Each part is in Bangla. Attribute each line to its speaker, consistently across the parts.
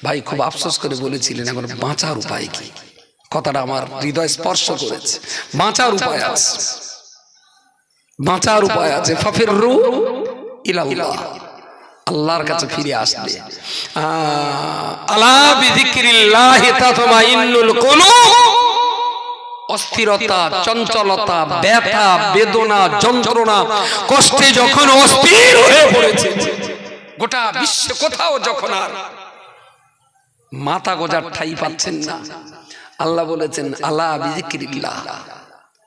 Speaker 1: ভাই খুব আফসোস করে বলেছিলেন এখন বাঁচার উপায় কি? কথাটা আমার হৃদয় স্পর্শ করেছে। বাঁচার উপায় আছে, বাঁচার উপায় আছে। ফাফিররু ইলাল্লাহ, আল্লাহর কাছে ফিরে আসবে। আলা বিযিকরিল্লাহি তাতমাইন্নুল কুলুব। অস্থিরতা, চঞ্চলতা, ব্যথা, বেদনা, যন্ত্রণা, কষ্টে যখন অস্থির হয়ে পড়েছে, গোটা বিশ্বে কোথাও যখন আর মাথা গোজার ঠাই পাচ্ছেন না, আল্লাহ বলেছেন আলা বিযিকরিল্লাহ,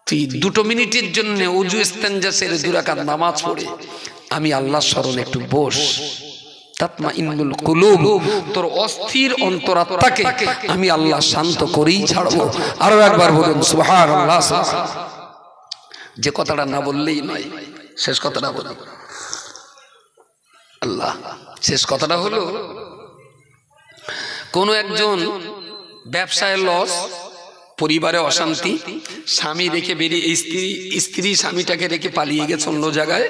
Speaker 1: তুই 2 মিনিটের জন্য ওযু ইস্তেনজা সেরে 2 রাকাত নামাজ পড়ে আমি আল্লাহর স্মরণে একটু বস। তাতমাইন্নুল কুলুব, তোর অস্থির অন্তরাত্মাকে আমি আল্লাহ শান্ত করেই ছাড়বো। আরো একবার বলুন সুবহানাল্লাহ। যে কথাটা না বললেই নয়, শেষ কথাটা বলি। আল্লাহ শেষ কথাটা হলো, কোন একজন ব্যবসায় লস, পরিবারে অশান্তি, স্বামী রেখে বেরিয়ে, স্ত্রী স্বামীটাকে রেখে পালিয়ে গেছে অন্য জায়গায়,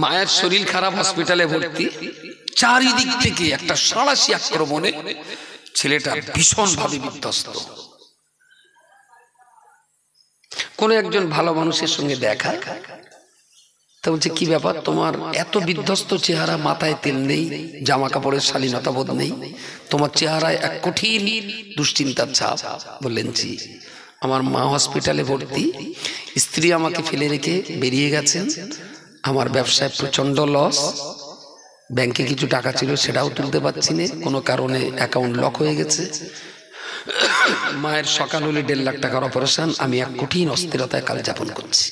Speaker 1: মায়ের শরীর খারাপ, হসপিটালে ভর্তি, চারিদিক থেকে একটা সাঁড়াশি আক্রমণে ছেলেটা ভীষণ ভাবে বিধ্বস্ত। কোন একজন ভালো মানুষের সঙ্গে দেখা, তা বলছে কি ব্যাপার তোমার এত বিধ্বস্ত চেহারা, মাথায় তেল নেই, জামা কাপড়ের শালীনতা বোধ নেই, তোমার চেহারায় এক কঠিন দুশ্চিন্তার ছাপ। বললেন জি, আমার মা হসপিটালে ভর্তি, স্ত্রী আমাকে ফেলে রেখে বেরিয়ে গেছেন, আমার ব্যবসায় প্রচন্ড লস, ব্যাংকে কিছু টাকা ছিল সেটাও তুলতে পারছি না, কোনো কারণে অ্যাকাউন্ট লক হয়ে গেছে, মায়ের সকাল হলে 1.5 লাখ টাকার অপারেশন, আমি এক কঠিন অস্থিরতায় কাল যাপন করছি।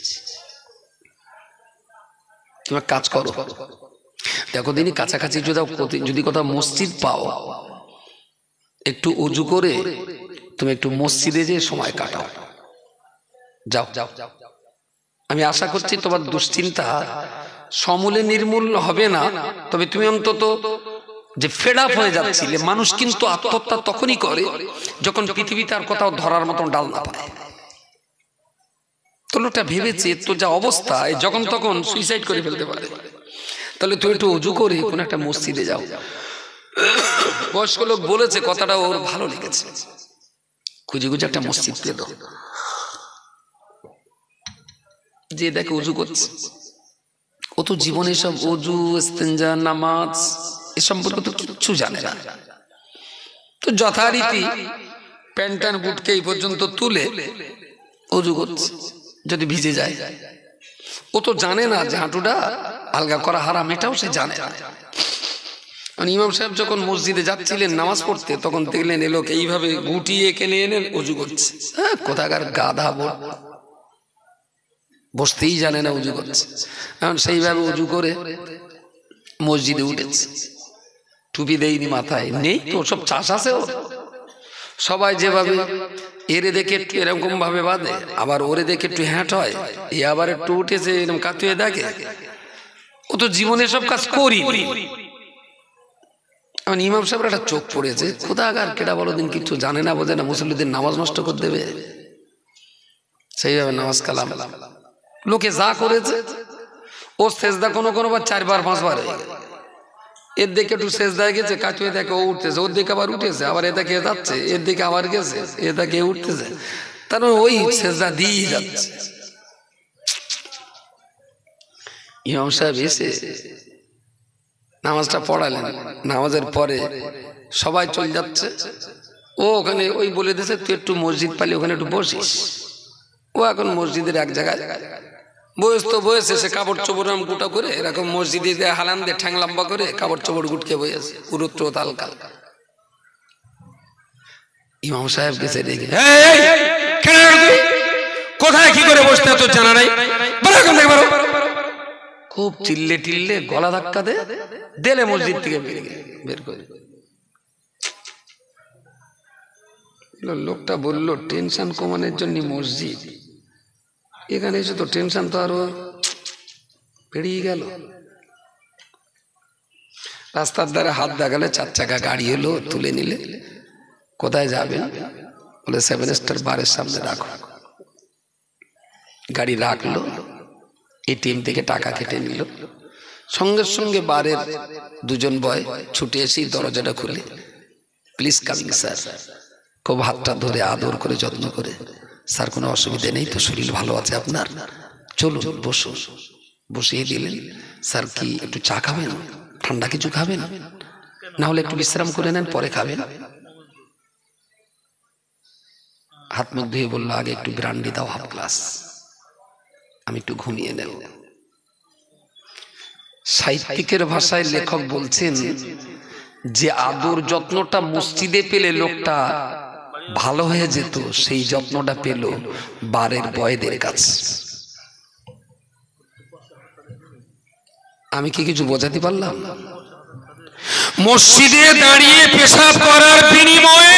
Speaker 1: তুমি কাজ করো, দেখো দিনই কাছাকাছি যদি কোথাও মসজিদ পাও, একটু উজু করে তুমি একটু মসজিদে যে সময় কাটাও, যাও যাও। আমি আশা করছি তোমার দুশ্চিন্তা সমূলে নির্মূল হবে না, তবে তুমি অন্তত যে ফেড আপ হয়ে যাচ্ছিলে, মানুষ কিন্তু আত্মহত্যা তখনই করে যখন পৃথিবীতে আর কোথাও ধরার মতন ডাল না পায়। তো লোকটা ভেবেছে তো যা অবস্থা, যখন তখন সুইসাইড করে ফেলতে পারে, তাহলে তুই একটু উজু করে কোন একটা মসজিদে যাও। বয়স্ক লোক বলেছে, কথাটা ওর ভালো লেগেছে, খুঁজে খুঁজে একটা মসজিদ পেল, যে দেখে উজু করছে। ও তো জীবনে সব উজু, ইস্তেঞ্জা, নামাজ এ সম্পর্কে তো কিচ্ছু জানে না। তো যথারীতি প্যান্ট ট্যান্ট বুটকে এই পর্যন্ত তুলে উজু করছে, যদি ভিজে যায়। ও তো জানে না যে হাঁটুটা আলগা করা হারাম, এটাও সে জানে না। ইমাম সাহেব যখন মসজিদে যাচ্ছিলেন নামাজ পড়তে, তখন দেখলেন এ লোক এইভাবে গুটিয়ে এখানে এনে উজু করছে। কোথাকার গাধা বোট, বসতেই জানে না, উজু করছে। এখন সেইভাবে উজু করে মসজিদে উঠেছে, টুপি দেয়নি মাথায়, নেই তো সব চাষ আছে ওর। সবাই যেভাবে এরে দেখে একটু এরকম ভাবে বাঁধে, আবার ওরে দেখে একটু হ্যাঁট হয়, এ আবার একটু উঠেছে এরকম কাতুয়ে দেখে। ও তো জীবনে সব কাজ করি। এখন ইমাম সাহেব একটা চোখ পড়েছে, কোথাকার কেডা বলো দিন কিছু জানে না, বোঝে না, মুসল্লিদের নামাজ নষ্ট করে দেবে। সেইভাবে নামাজ কালাম লোকে যা করেছে, ও সেজদা কোনো বার 4 বার 5 বার হয়ে গেছে। এর দিকে একটু সেজদায় গেছে, কাটুয়ে দেখে ও উঠতেছে, ওর দিকে আবার উঠেছে, আবার এ দেখে যাচ্ছে, এর দিকে আবার গেছে, এ দেখে উঠতেছে, তার ওই সেজদা দিয়ে যাচ্ছে। ইমাম সাহেব এসে নামাজটা পড়ালেন, নামাজের পরে সবাই চলে যাচ্ছে, ও ওখানে ওই বলে দিয়েছে তুই একটু মসজিদ পালি ওখানে একটু বসিস। ও এখন মসজিদের এক জায়গায় বয়স তো বয়সে, সে কাপড় চোপড় গুটা করে এরকম মসজিদে হালান দিয়ে ঠ্যাং লম্বা করে কাপড় চোপড় গুটকে বয়েছে, পুরো ত্রোত হালকা। ইমাম সাহেব গেছে দেখে, কোথায় কি করে বসতে তোর জানা নাই, খুব চিল্লে টিল্লে গলা ধাক্কা দিলে মসজিদ থেকে বের করে। লোকটা বললো টেনশন কমানোর জন্য মসজিদ, এখানে এসে তো টেনশন তো আরো বেরিয়ে গেল। রাস্তার ধারে হাত দেখালে 4 চাকা গাড়ি এলো, তুলে নিলে। কোথায় যাবেন বলে 7 স্টার বারের সামনে রাখো। গাড়ি রাখলো, এটিএম থেকে টাকা কেটে নিল, সঙ্গে সঙ্গে বারের দুজন বয় ছুটে এসে দরজাটা খুলে, প্লিজ কামিং স্যার, খুব হাতটা ধরে আদর করে যত্ন করে, স্যার কোনো অসুবিধা নেই তো, শরীর ভালো আছে আপনার, চলুন বসুন। বসিয়ে দিলেন। স্যার কি একটু চা খাবেন, ঠান্ডা কিছু খাবেন, না হলে একটু বিশ্রাম করে নেন, পরে খাবেন। হাত মুখ ধুয়ে বললো, আগে একটু ব্রান্ডি দাও হাফ গ্লাস, আমি একটু ঘুমিয়ে নেব। সাহিত্যিকের ভাষায় লেখক বলছেন যে আদর যত্নটা মসজিদে পেলে লোকটা ভালো হয়ে যেত, সেই যত্নটা পেল বারের বয়দের কাছে। আমি কি কিছু বোঝাতে পারলাম? মসজিদে দাঁড়িয়ে পেশাব করার বিনিময়ে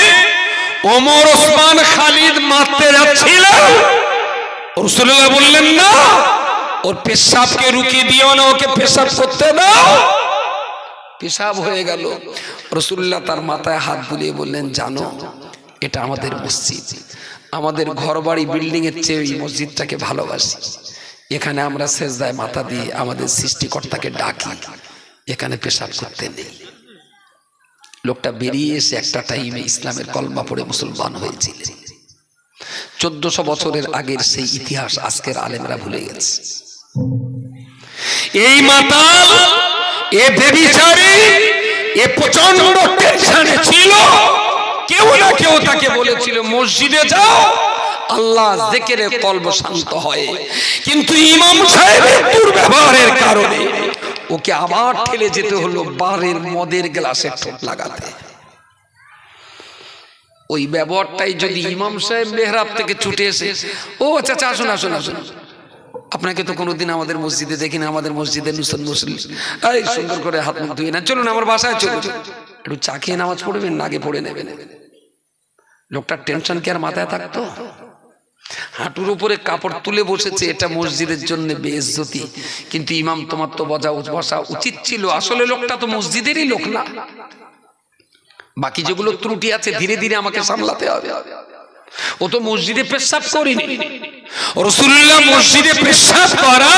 Speaker 1: ওমর, ওসমান, খালিদ মারতে যাচ্ছিল, রাসূলুল্লাহ বললেন না, ওর পেশাবকে রুকিয়ে দিও না, ওকে পেশাব করতে দাও। পেশাব হয়ে গেল, রাসূলুল্লাহ তার মাথায় হাত বুলিয়ে বললেন, জানো এটা আমাদের মসজিদ, আমাদের ঘরবাড়ি বিল্ডিং এর চেয়ে এই মসজিদটাকে ভালোবাসি, এখানে আমরা সেজদায় মাথা দিয়ে আমাদের সৃষ্টিকর্তাকে ডাকি, এখানে পেশাব করতে নেই। লোকটা বেরিয়ে এসে একটা টাইমে ইসলামের কলমা পড়ে মুসলমান হয়েছিলেন। 1400 বছরের আগের সেই ইতিহাস আজকের আলেমরা ভুলে গেছে। এই মাতাল, এ বেবিচারী, এ প্রচন্ড টেনশনে ছিল। কেউ না কেউ তাকে বলেছিল মসজিদে যাও, আল্লাহ জিকিরে কলব শান্ত হয়, কিন্তু ইমাম সাহেবের দুর্ব্যবহারের কারণে ওকে আবার ঠেলে যেতে হলো বারের মদের গ্লাসে ঠোঁট লাগাতে। ওই ব্যবহারটাই যদি ইমাম সাহেব মেহরাব থেকে ছুটে এসে, ও চাচা আসুন আসুন আসুন, আপনাকে তো কোনোদিন আমাদের মসজিদে দেখিনি, আমাদের মসজিদে নুসন মুসলিম, এই সুন্দর করে হাত মুখ ধুয়ে না, চলুন আমার বাসায় চলুন, একটু চা খেয়ে নামাজ পড়বেন, আগে পড়ে নেবেন। লোকটার টেনশন কি আর মাথায় থাকতো? হাঁটুর উপরে কাপড় তুলে বসেছে, এটা মসজিদের জন্য বেইজ্জতি, কিন্তু ইমাম তোমার তো বসা উচিত ছিল। আসলে লোকটা তো মসজিদেরই লোক না, বাকি যেগুলো ত্রুটি আছে ধীরে ধীরে আমাকে সামলাতে হবে। ও তো মসজিদে পেশাব করেনি। রাসূলুল্লাহ মসজিদে পেশাব করা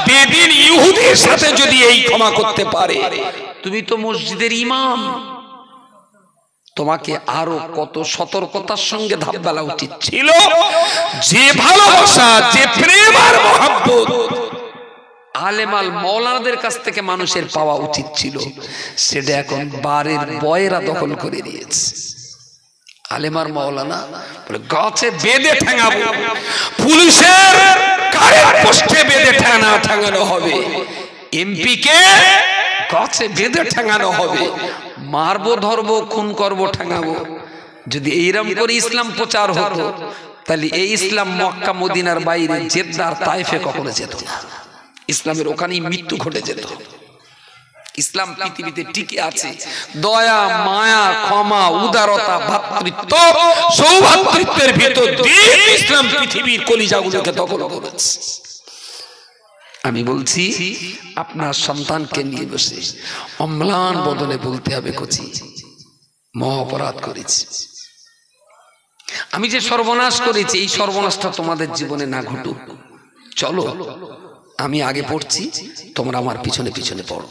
Speaker 1: বেদিন ইহুদির সাথে যদি এই ক্ষমা করতে পারে, তুমি তো মসজিদের ইমাম, তোমাকে আরো কত সতর্কতার সঙ্গে ধাপ ফেলা উচিত ছিল। যে ভালোবাসা, যে প্রেম আর মহব্বত আলেমাল মাওলানাদের কাছ থেকে মানুষের পাওয়া উচিত ছিল, সেটা এখন বারের বয়েরা দখল করে নিয়েছে। আলেমার মাওলানা বলে গাছে বেঁধে ঠ্যাঙাবো, পুলিশের কারেন্ট পোস্টে বেঁধে ঠ্যাঙানো হবে, এমপি কে গাছে বেঁধে ঠ্যাঙানো হবে, মারবো ধরবো খুন করবো ঠ্যাঙাবো। যদি এইরকম করে ইসলাম প্রচার হতো, তাহলে এই ইসলাম মক্কা মদিনার বাইরে জেদ্দার তাইফে কখনো যেত না, ইসলামের ওখানেই মৃত্যু ঘটে যেত। ইসলাম পৃথিবীতে টিকে আছে দয়া, মায়া, ক্ষমা, উদারতা, ভ্রাতৃত্ব, সৌভ্রাতৃত্বের ভিতর দিয়ে ইসলাম পৃথিবীর কলিজাগুলোকে দখল করেছে। আমি বলছি আপনার সন্তানকে নিয়ে বসে অম্লান বদলে বলতে হবে, কচি মহা অপরাধ করেছি, আমি যে সর্বনাশ করেছি, এই সর্বনাশটা তোমাদের জীবনে না ঘটুক, চলো আমি আগে পড়ছি, তোমরা আমার পিছনে পিছনে পড়ো।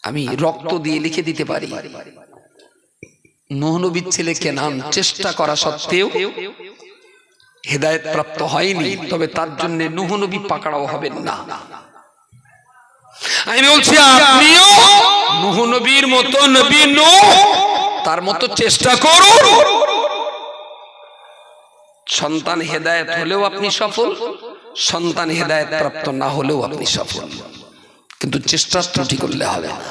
Speaker 1: আমি রক্ত দিয়ে লিখে দিতে পারি, নূহ নবীর ছেলে কেনান চেষ্টা করা সত্ত্বেও হেদায়েত প্রাপ্ত হয়নি, তবে তার জন্য নূহ নবী পাকড়াও হবেন না। আমি বলছি আপনিও নূহ নবীর মতো নবী নূহ তার মতো চেষ্টা করুন। সন্তান হেদায়েত হলেও আপনি সফল, সন্তান হেদায়েত প্রাপ্ত না হলেও আপনি সফল, কিন্তু চেষ্টা ত্রুটি করলে হবে না।